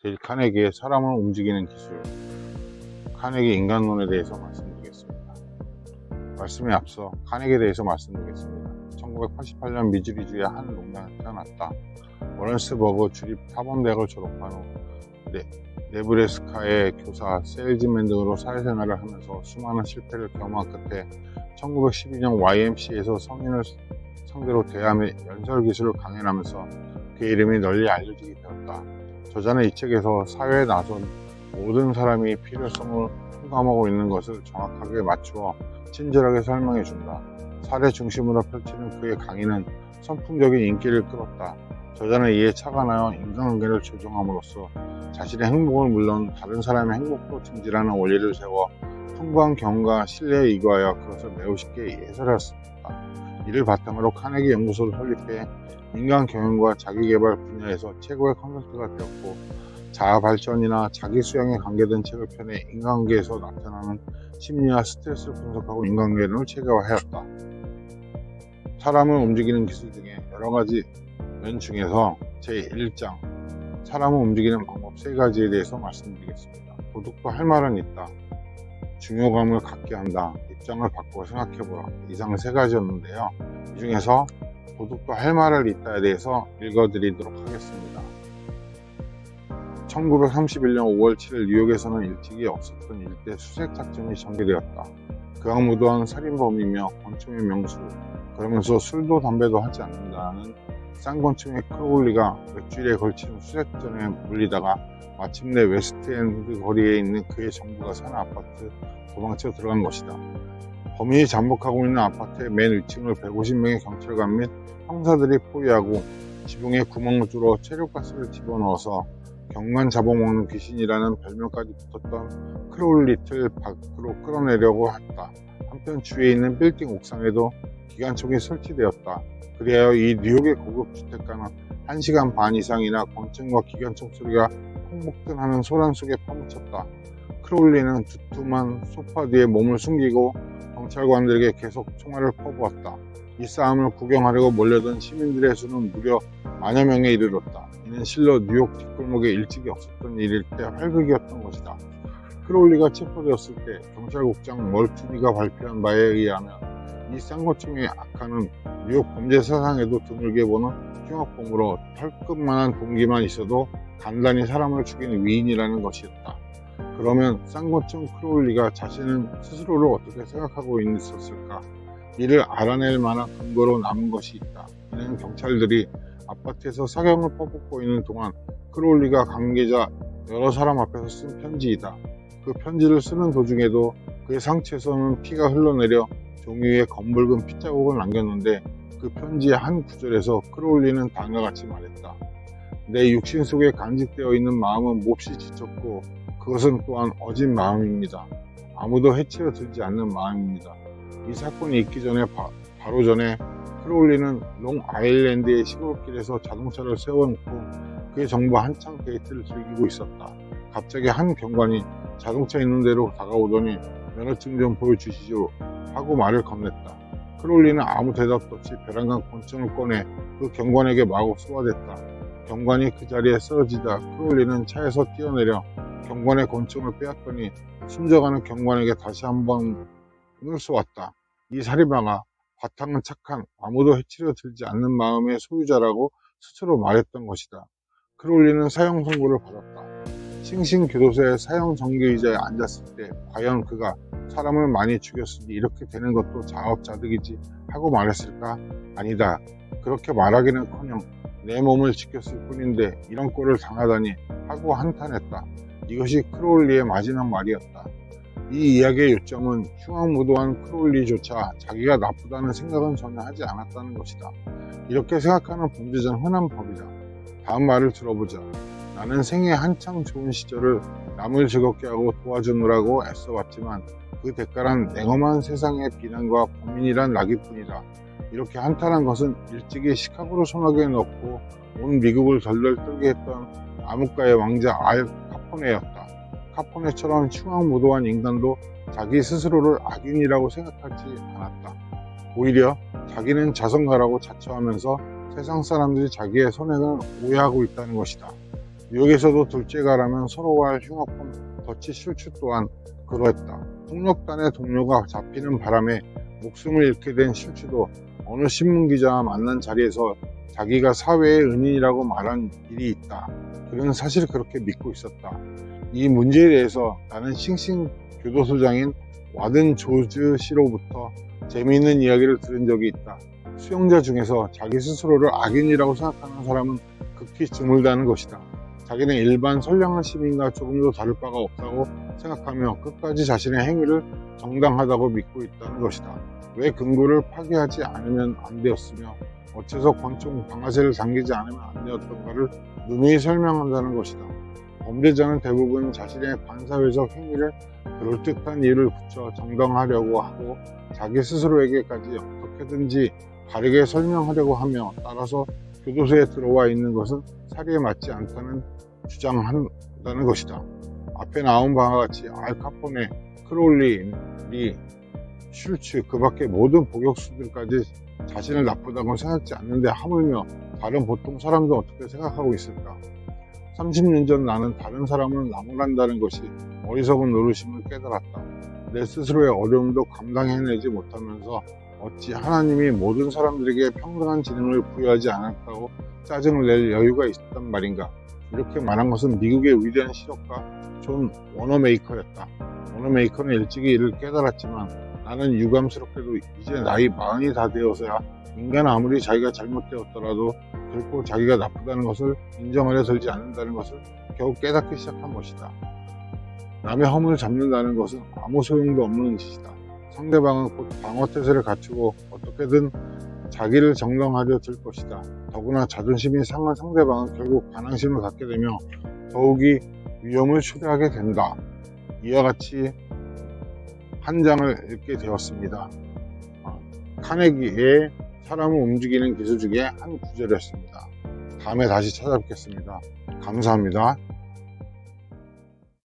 데일 카네기의 사람을 움직이는 기술, 카네기 인간론에 대해서 말씀드리겠습니다. 말씀에 앞서 카네기에 대해서 말씀드리겠습니다. 1988년 미주리주의 한 농장에 태어났다. 워런스버그 주립 탑원대학을 졸업한 후 네브래스카의 교사, 세일즈맨 등으로 사회생활을 하면서 수많은 실패를 경험한 끝에 1912년 YMCA에서 성인을 상대로 대함의 연설기술을 강연하면서 그의 이름이 널리 알려지게 되었다. 저자는 이 책에서 사회에 나선 모든 사람이 필요성을 통감하고 있는 것을 정확하게 맞추어 친절하게 설명해 준다. 사례 중심으로 펼치는 그의 강의는 선풍적인 인기를 끌었다. 저자는 이에 착안하여 인간관계를 조정함으로써 자신의 행복은 물론 다른 사람의 행복도 증진하는 원리를 세워 풍부한 경험과 신뢰에 이거하여 그것을 매우 쉽게 해설하였습니다. 이를 바탕으로 카네기 연구소를 설립해 인간 경영과 자기개발 분야에서 최고의 컨설트가 되었고, 자아 발전이나 자기 수양에 관계된 책을 펴내 인간관계에서 나타나는 심리와 스트레스를 분석하고 인간관계론을 체계화하였다. 사람을 움직이는 기술 중에 여러 가지 면 중에서 제1장 사람을 움직이는 방법 3가지에 대해서 말씀드리겠습니다. 도둑도 할 말은 있다. 중요감을 갖게 한다. 입장을 바꾸어 생각해보라. 이상 3가지였는데요. 이 중에서 도둑도 할 말을 있다에 대해서 읽어드리도록 하겠습니다. 1931년 5월 7일 뉴욕에서는 일찍이 없었던 일대 수색작전이 전개되었다. 극악무도한 살인범이며 권총의 명수, 그러면서 술도 담배도 하지 않는다는 쌍권총의 크로울리가 몇 주일에 걸친 수색전에 물리다가 마침내 웨스트엔드 거리에 있는 그의 정부가 사는 아파트 도망쳐 들어간 것이다. 범인이 잠복하고 있는 아파트의 맨 위층을 150명의 경찰관 및 형사들이 포위하고 지붕에 구멍을 뚫어 체류가스를 집어넣어서 경관 잡아먹는 귀신이라는 별명까지 붙었던 크로울리를 밖으로 끌어내려고 했다. 한편 주위에 있는 빌딩 옥상에도 기관총이 설치되었다. 그리하여 이 뉴욕의 고급 주택가는 1시간 반 이상이나 권총과 기관총 소리가 폭복등하는 소란 속에 파묻혔다. 크로울리는 두툼한 소파 뒤에 몸을 숨기고 경찰관들에게 계속 총알을 퍼부었다. 이 싸움을 구경하려고 몰려든 시민들의 수는 무려 만여 명에 이르렀다. 이는 실로 뉴욕 뒷골목에 일찍이 없었던 일일 때 활극이었던 것이다. 크로울리가 체포되었을 때 경찰국장 멀투니가 발표한 바에 의하면 이 쌍권총의 악화는 뉴욕 범죄 사상에도 드물게 보는 흉악범으로 털끝만한 동기만 있어도 간단히 사람을 죽인 위인이라는 것이었다. 그러면 쌍권총 크로울리가 자신은 스스로를 어떻게 생각하고 있었을까? 이를 알아낼 만한 근거로 남은 것이 있다. 이는 경찰들이 아파트에서 사경을 퍼붓고 있는 동안 크로울리가 관계자 여러 사람 앞에서 쓴 편지이다. 그 편지를 쓰는 도중에도 그의 상체에서는 피가 흘러내려 종이 위에 검붉은 핏자국을 남겼는데 그 편지의 한 구절에서 크로울리는 다음과 같이 말했다. 내 육신 속에 간직되어 있는 마음은 몹시 지쳤고 그것은 또한 어진 마음입니다. 아무도 해치려 들지 않는 마음입니다. 이 사건이 있기 전에 바로 전에 크로울리는 롱아일랜드의 시골길에서 자동차를 세워놓고 그의 정부 한창 데이트를 즐기고 있었다. 갑자기 한 경관이 자동차 있는 데로 다가오더니 면허증 좀 보여주시죠 하고 말을 건넸다. 크로울리는 아무 대답도 없이 벼랑간 권총을 꺼내 그 경관에게 마구 쏘아댔다. 경관이 그 자리에 쓰러지자 크로울리는 차에서 뛰어내려 경관의 권총을 빼앗더니 숨져가는 경관에게 다시 한번 쏘았다. 이 살인마가 바탕은 착한 아무도 해치려 들지 않는 마음의 소유자라고 스스로 말했던 것이다. 크로울리는 사형 선고를 받았다. 싱싱교도소의 사형 정규의자에 앉았을 때 과연 그가 사람을 많이 죽였으니 이렇게 되는 것도 자업자득이지 하고 말했을까? 아니다. 그렇게 말하기는커녕 내 몸을 지켰을 뿐인데 이런 꼴을 당하다니 하고 한탄했다. 이것이 크로울리의 마지막 말이었다. 이 이야기의 요점은 흉악무도한 크로울리조차 자기가 나쁘다는 생각은 전혀 하지 않았다는 것이다. 이렇게 생각하는 범죄자는 흔한 법이다. 다음 말을 들어보자. 나는 생애 한창 좋은 시절을 남을 즐겁게 하고 도와주느라고 애써봤지만 그 대가란 냉엄한 세상의 비난과 범인이란 낙이뿐이다. 이렇게 한탄한 것은 일찍이 시카고로 소나기에 넣고 온 미국을 덜덜 떨게 했던 암흑가의 왕자 알 카포네였다. 카포네처럼 흉악무도한 인간도 자기 스스로를 악인이라고 생각하지 않았다. 오히려 자기는 자선가라고 자처하면서 세상 사람들이 자기의 선행을 오해하고 있다는 것이다. 뉴욕에서도 둘째가라면 서로가 흉악한 더치 슐츠 또한 그러했다. 폭력단의 동료가 잡히는 바람에 목숨을 잃게 된 슐츠도 어느 신문기자와 만난 자리에서 자기가 사회의 은인이라고 말한 일이 있다. 그는 사실 그렇게 믿고 있었다. 이 문제에 대해서 나는 싱싱 교도소장인 와든 조즈 씨로부터 재미있는 이야기를 들은 적이 있다. 수용자 중에서 자기 스스로를 악인이라고 생각하는 사람은 극히 드물다는 것이다. 자기는 일반 선량한 시민과 조금도 다를 바가 없다고 생각하며 끝까지 자신의 행위를 정당하다고 믿고 있다는 것이다. 왜 금고를 파괴하지 않으면 안 되었으며 어째서 권총 방아쇠를 당기지 않으면 안 되었던가를 누누이 설명한다는 것이다. 범죄자는 대부분 자신의 반사회적 행위를 그럴듯한 이유를 붙여 정당하려고 하고 자기 스스로에게까지 어떻게든지 바르게 설명하려고 하며 따라서 교도소에 들어와 있는 것은 사리에 맞지 않다는 주장한다는 것이다. 앞에 나온 바와 같이 알 카포네, 크롤리, 리, 슐츠 그 밖의 모든 복역수들까지 자신을 나쁘다고 생각지 않는데 하물며 다른 보통 사람도 어떻게 생각하고 있을까? 30년 전 나는 다른 사람을 나무란다는 것이 어리석은 노릇임을 깨달았다. 내 스스로의 어려움도 감당해내지 못하면서 어찌 하나님이 모든 사람들에게 평등한 지능을 부여하지 않았다고 짜증을 낼 여유가 있단 말인가? 이렇게 말한 것은 미국의 위대한 실업가 존 워너메이커였다. 워너메이커는 일찍이 이를 깨달았지만 나는 유감스럽게도 이제 나이 40이 다 되어서야 인간은 아무리 자기가 잘못되었더라도 결코 자기가 나쁘다는 것을 인정하려 들지 않는다는 것을 겨우 깨닫기 시작한 것이다. 남의 허물을 잡는다는 것은 아무 소용도 없는 짓이다. 상대방은 곧 방어태세를 갖추고 어떻게든 자기를 정당하려 들 것이다. 더구나 자존심이 상한 상대방은 결국 반항심을 갖게 되며 더욱이 위험을 초래하게 된다. 이와 같이 한 장을 읽게 되었습니다. 카네기의 사람을 움직이는 기술 중에 한 구절이었습니다. 다음에 다시 찾아뵙겠습니다. 감사합니다.